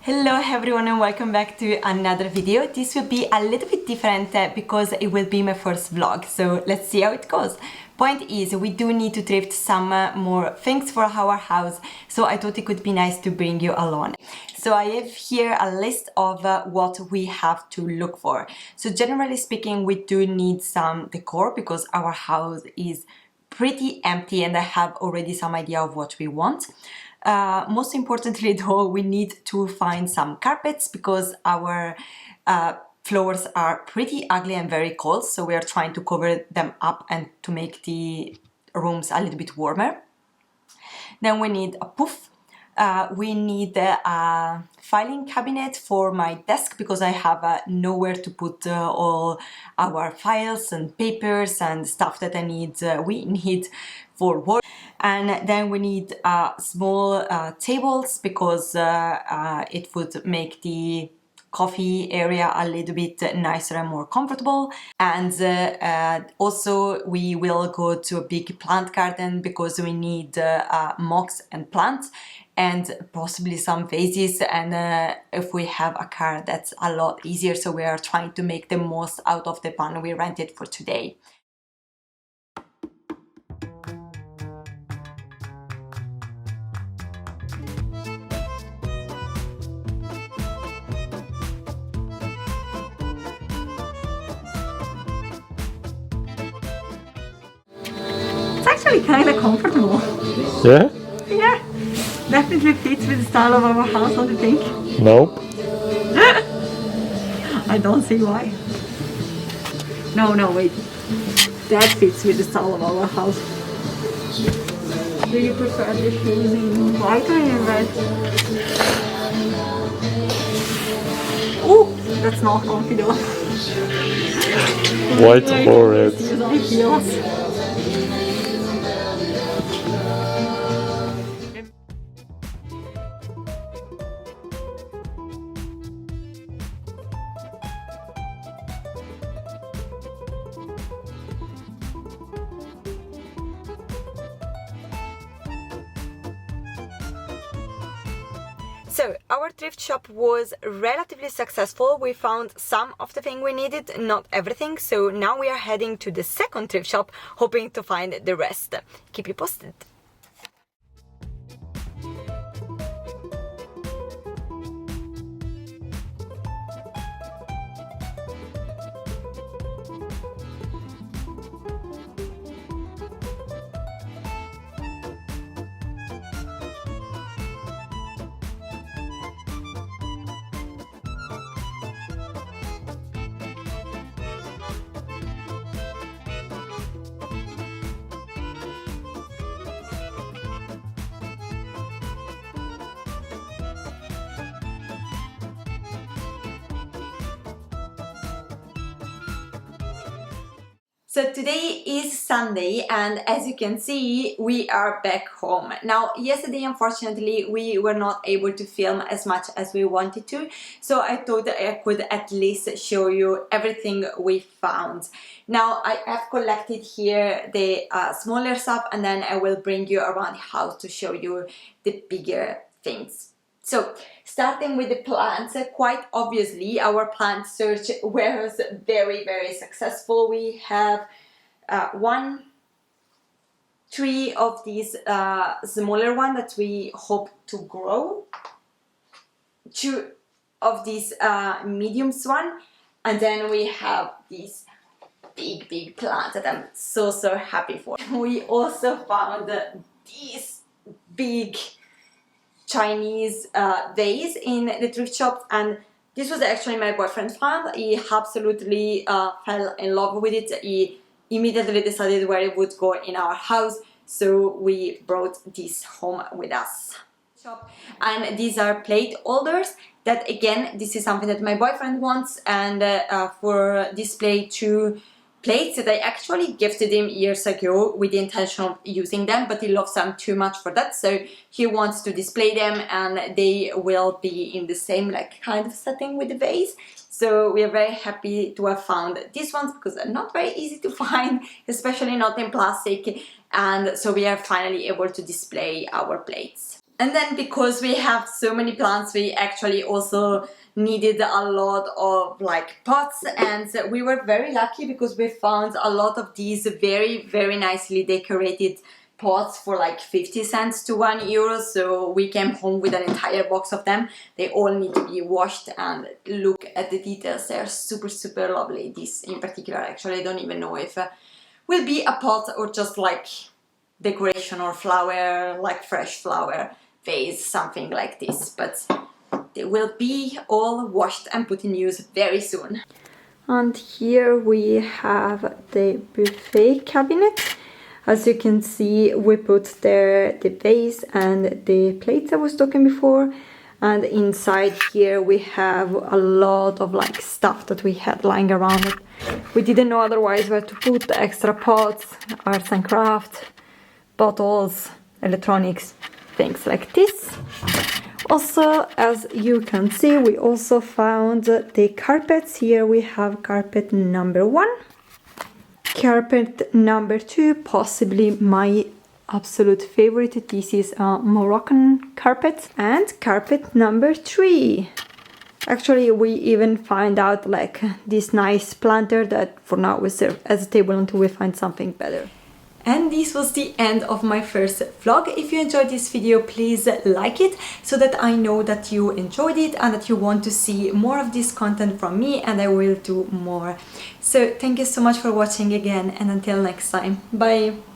Hello everyone and welcome back to another video. This will be a little bit different because it will be my first vlog, so let's see how it goes. Point is, we do need to thrift some more things for our house, so I thought it could be nice to bring you along. So I have here a list of what we have to look for. So generally speaking, we do need some decor because our house is pretty empty and I have already some idea of what we want. Most importantly though, we need to find some carpets because our floors are pretty ugly and very cold, so we are trying to cover them up and to make the rooms a little bit warmer. Then we need a poof. We need a filing cabinet for my desk because I have nowhere to put all our files and papers and stuff that we need for work. And then we need small tables because it would make the coffee area a little bit nicer and more comfortable. And also we will go to a big plant garden because we need mugs and plants and possibly some vases, and if we have a car that's a lot easier, so we are trying to make the most out of the van we rented for today. It's actually kind of comfortable. Yeah? Yeah, definitely fits with the style of our house, don't you think? Nope. I don't see why. No, wait. That fits with the style of our house. Do you prefer the shoes in white or in red? Oh, that's not comfy though. White or red? Use my heels. So our thrift shop was relatively successful. We found some of the thing we needed, not everything. So now we are heading to the second thrift shop, hoping to find the rest. Keep you posted. So today is Sunday and as you can see we are back home. Now yesterday unfortunately we were not able to film as much as we wanted to, so I thought that I could at least show you everything we found. Now I have collected here the smaller stuff and then I will bring you around the house to show you the bigger things. So, starting with the plants, quite obviously our plant search was very successful. We have 3 of these smaller ones that we hope to grow, 2 of these mediums one, and then we have these big plants that I'm so happy for. We also found these big Chinese vase in the thrift shop, and this was actually my boyfriend found. He absolutely fell in love with it. He immediately decided where it would go in our house, so we brought this home with us. And these are plate holders that, again, this is something that my boyfriend wants, and for display 2 plates that I actually gifted him years ago with the intention of using them, but he loves them too much for that, so he wants to display them, and they will be in the same kind of setting with the vase. So we are very happy to have found these ones because they're not very easy to find, especially not in plastic, and so we are finally able to display our plates. And then because we have so many plants, we actually also needed a lot of like pots, and we were very lucky because we found a lot of these very nicely decorated pots for like 50 cents to €1. So we came home with an entire box of them. They all need to be washed, and look at the details, they're super lovely. This in particular, actually I don't even know if will be a pot or just like decoration or flower, like fresh flower vase, something like this, but they will be all washed and put in use very soon. And here we have the buffet cabinet. As you can see, we put there the vase and the plates I was talking before, and inside here we have a lot of like stuff that we had lying around it. We didn't know otherwise where to put the extra pots, arts and craft, bottles, electronics, things like this. Also, as you can see, we also found the carpets. Here we have carpet number 1. Carpet number 2, possibly my absolute favorite. This is a Moroccan carpet. And carpet number 3. Actually, we even find out like this nice planter that for now we serve as a table until we find something better. And this was the end of my first vlog. If you enjoyed this video, please like it so that I know that you enjoyed it and that you want to see more of this content from me, and I will do more. So thank you so much for watching again, and until next time, bye!